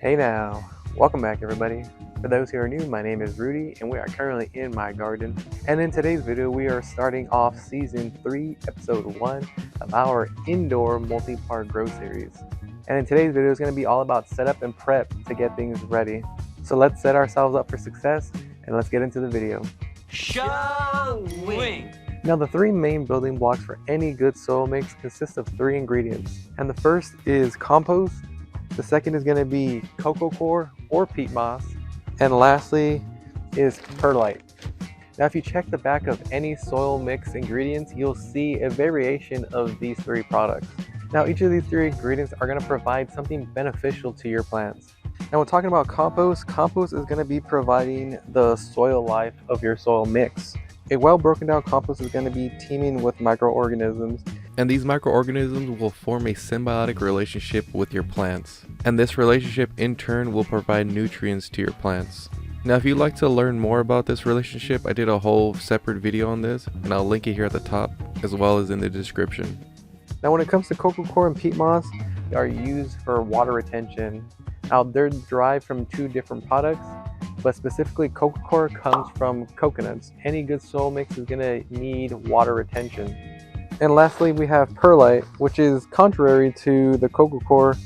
Hey now, welcome back everybody. For those who are new, my name is Rudy and we are currently in my garden. And in today's video, we are starting off season 3, episode 1 of our indoor multi-part grow series. And in today's video is going to be all about setup and prep to get things ready. So let's set ourselves up for success and let's get into the video. Showing! Now the 3 main building blocks for any good soil mix consist of 3 ingredients. And the first is compost. The second is going to be Coco Coir or peat moss. And lastly is perlite. Now if you check the back of any soil mix ingredients, you'll see a variation of these 3 products. Now each of these 3 ingredients are going to provide something beneficial to your plants. Now when talking about compost is going to be providing the soil life of your soil mix. A well broken down compost is going to be teeming with microorganisms. And these microorganisms will form a symbiotic relationship with your plants. And this relationship in turn will provide nutrients to your plants. Now if you'd like to learn more about this relationship, I did a whole separate video on this and I'll link it here at the top as well as in the description. Now when it comes to Coco Coir and peat moss, they are used for water retention. Now they're derived from 2 different products, but specifically Coco Coir comes from coconuts. Any good soil mix is going to need water retention. And lastly, we have perlite, which is contrary to the Coco Coir,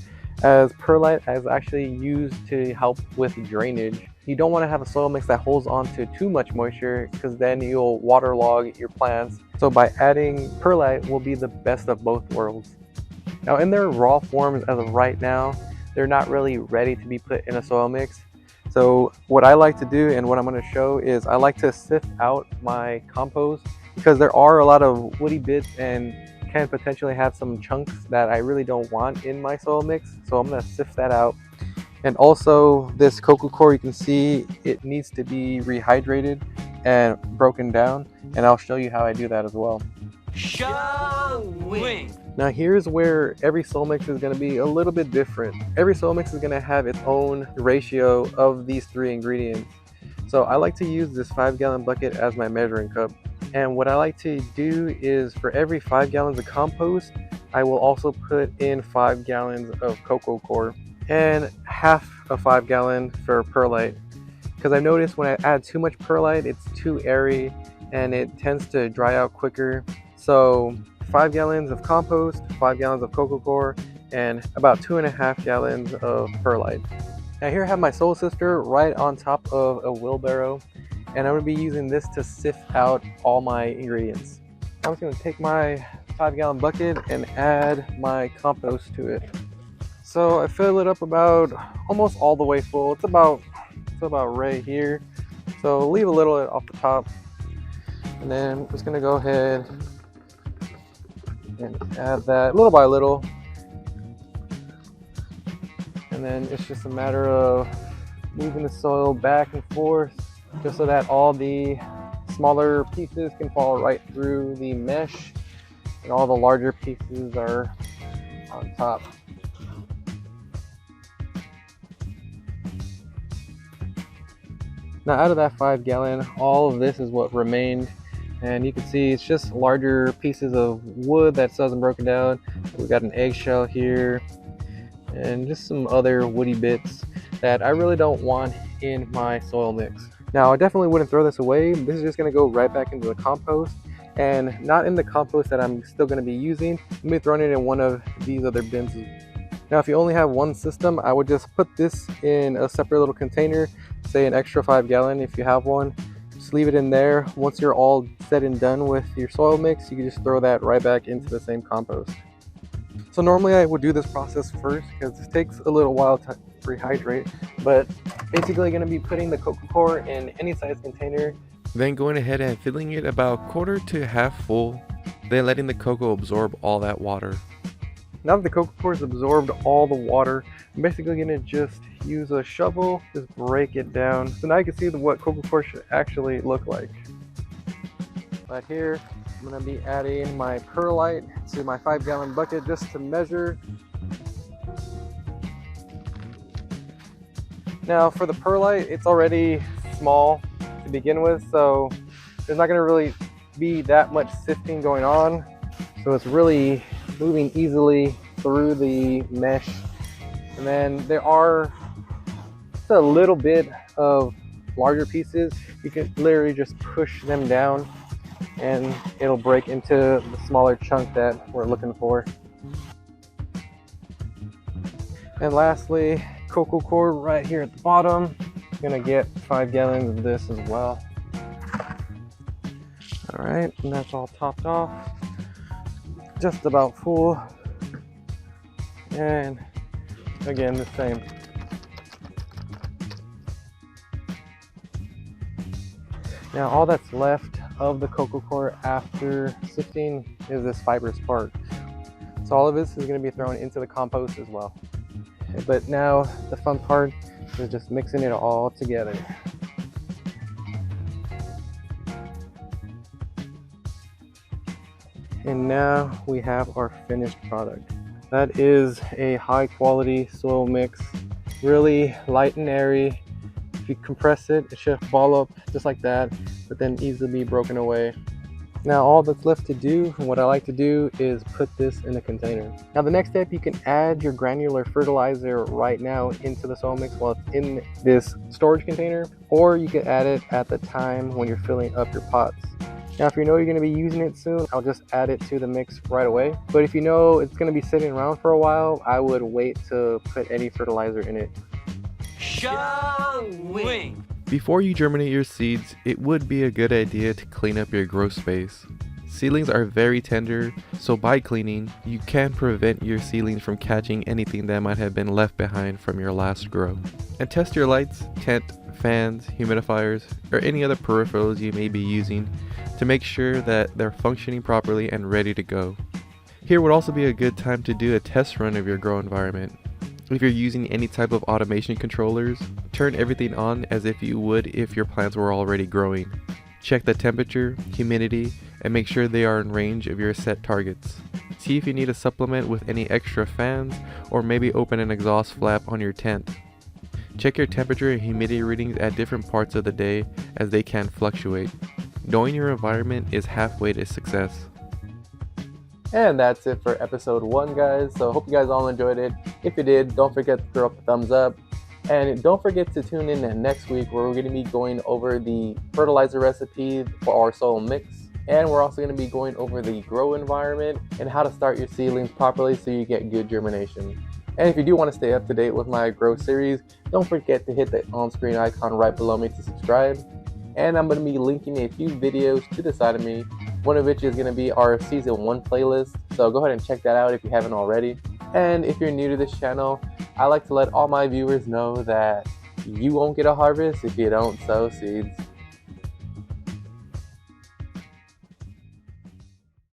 as perlite is actually used to help with drainage. You don't want to have a soil mix that holds on to too much moisture because then you'll waterlog your plants. So by adding perlite will be the best of both worlds. Now in their raw forms as of right now, they're not really ready to be put in a soil mix. So what I like to do and what I'm going to show is I like to sift out my compost because there are a lot of woody bits and can potentially have some chunks that I really don't want in my soil mix. So I'm going to sift that out. And also this Coco Coir, you can see it needs to be rehydrated and broken down. And I'll show you how I do that as well. Showing! Now here's where every soil mix is going to be a little bit different. Every soil mix is going to have its own ratio of these 3 ingredients. So I like to use this 5-gallon bucket as my measuring cup. And what I like to do is for every 5 gallons of compost, I will also put in 5 gallons of Coco Coir and half a 5 gallon for perlite. Because I noticed when I add too much perlite, it's too airy and it tends to dry out quicker. So 5 gallons of compost, 5 gallons of Coco Coir, and about 2.5 gallons of perlite. Now here I have my soil sifter right on top of a wheelbarrow, and I'm going to be using this to sift out all my ingredients. I'm just going to take my 5-gallon bucket and add my compost to it. So I fill it up about almost all the way full. It's about right here. So leave a little off the top, and then I'm just going to go ahead and add that little by little. And then it's just a matter of moving the soil back and forth just so that all the smaller pieces can fall right through the mesh and all the larger pieces are on top. Now out of that 5 gallon, all of this is what remained. And you can see it's just larger pieces of wood that still hasn't broken down. We've got an eggshell here and just some other woody bits that I really don't want in my soil mix. Now I definitely wouldn't throw this away. This is just going to go right back into the compost, and not in the compost that I'm still going to be using. I'm going to be throwing it in one of these other bins. Now if you only have one system, I would just put this in a separate little container, say an extra 5 gallon if you have one. Just leave it in there. Once you're all said and done with your soil mix, you can just throw that right back into the same compost. So normally I would do this process first because this takes a little while to rehydrate, but basically going to be putting the Coco Coir in any size container. Then going ahead and filling it about quarter to half full, then letting the cocoa absorb all that water. Now that the Coco Coir has absorbed all the water, I'm basically going to just use a shovel, just break it down. So now you can see what Coco Coir should actually look like. Right here, I'm going to be adding my perlite to my 5-gallon bucket just to measure. Now for the perlite, it's already small to begin with, so there's not going to really be that much sifting going on. So it's really moving easily through the mesh. And then there are just a little bit of larger pieces, you can literally just push them down and it'll break into the smaller chunk that we're looking for. And lastly, Coco Coir right here at the bottom. I'm gonna get 5 gallons of this as well. All right, and that's all topped off. Just about full. And again, the same. Now all that's left of the Coco Coir after sifting is this fibrous part. So all of this is going to be thrown into the compost as well. But now the fun part is just mixing it all together. And now we have our finished product. That is a high quality soil mix, really light and airy. If you compress it, it should ball up just like that, but then easily be broken away. Now all that's left to do, and what I like to do, is put this in a container. Now the next step, you can add your granular fertilizer right now into the soil mix while it's in this storage container, or you can add it at the time when you're filling up your pots. Now if you know you're going to be using it soon, I'll just add it to the mix right away. But if you know it's going to be sitting around for a while, I would wait to put any fertilizer in it. Before you germinate your seeds, it would be a good idea to clean up your grow space. Seedlings are very tender, so by cleaning, you can prevent your seedlings from catching anything that might have been left behind from your last grow. And test your lights, tent, fans, humidifiers, or any other peripherals you may be using to make sure that they're functioning properly and ready to go. Here would also be a good time to do a test run of your grow environment. If you're using any type of automation controllers, turn everything on as if you would if your plants were already growing. Check the temperature, humidity, and make sure they are in range of your set targets. See if you need a supplement with any extra fans, or maybe open an exhaust flap on your tent. Check your temperature and humidity readings at different parts of the day, as they can fluctuate. Knowing your environment is halfway to success. And that's it for episode 1, guys. So I hope you guys all enjoyed it. If you did, don't forget to throw up a thumbs up. And don't forget to tune in next week, where we're going to be going over the fertilizer recipe for our soil mix. And we're also going to be going over the grow environment and how to start your seedlings properly so you get good germination. And if you do want to stay up to date with my grow series, don't forget to hit the on-screen icon right below me to subscribe. And I'm going to be linking a few videos to the side of me, one of which is going to be our season 1 playlist. So go ahead and check that out if you haven't already. And if you're new to this channel, I like to let all my viewers know that you won't get a harvest if you don't sow seeds.